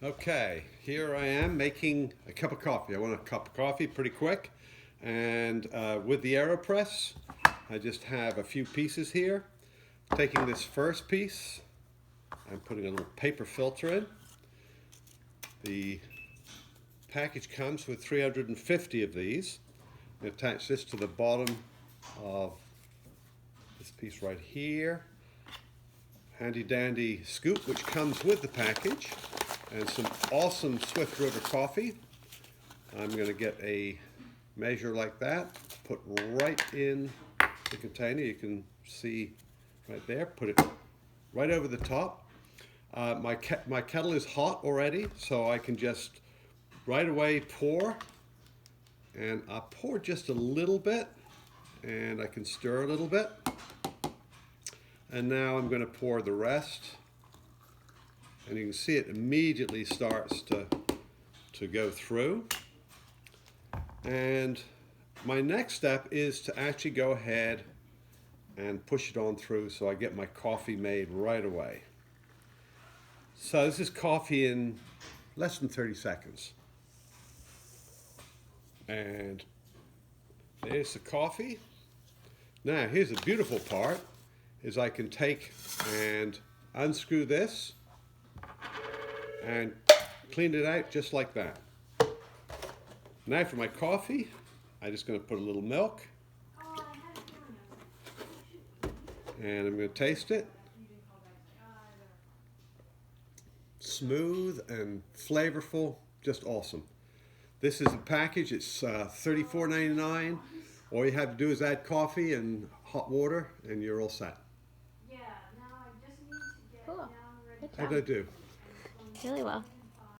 Okay, here I am making a cup of coffee. I want a cup of coffee pretty quick. And with the Aeropress, I just have a few pieces here. Taking this first piece, I'm putting a little paper filter in. The package comes with 350 of these. I attach this to the bottom of this piece right here. Handy dandy scoop, which comes with the package. And some awesome Swift River coffee. I'm going to get a measure like that, put right in the container. You can see right there, put it right over the top. My kettle is hot already, so I can just right away pour. And I'll pour just a little bit, and I can stir a little bit. And now I'm going to pour the rest. And you can see it immediately starts to go through. And my next step is to actually go ahead and push it on through so I get my coffee made right away. So this is coffee in less than 30 seconds. And there's the coffee. Now here's the beautiful part, is I can take and unscrew this and clean it out just like that. Now for my coffee, I'm just going to put a little milk. And I'm going to taste it. Smooth and flavorful, just awesome. This is a package, it's $34.99. All you have to do is add coffee and hot water and you're all set. Cool. Good How'd job. I do? Really well.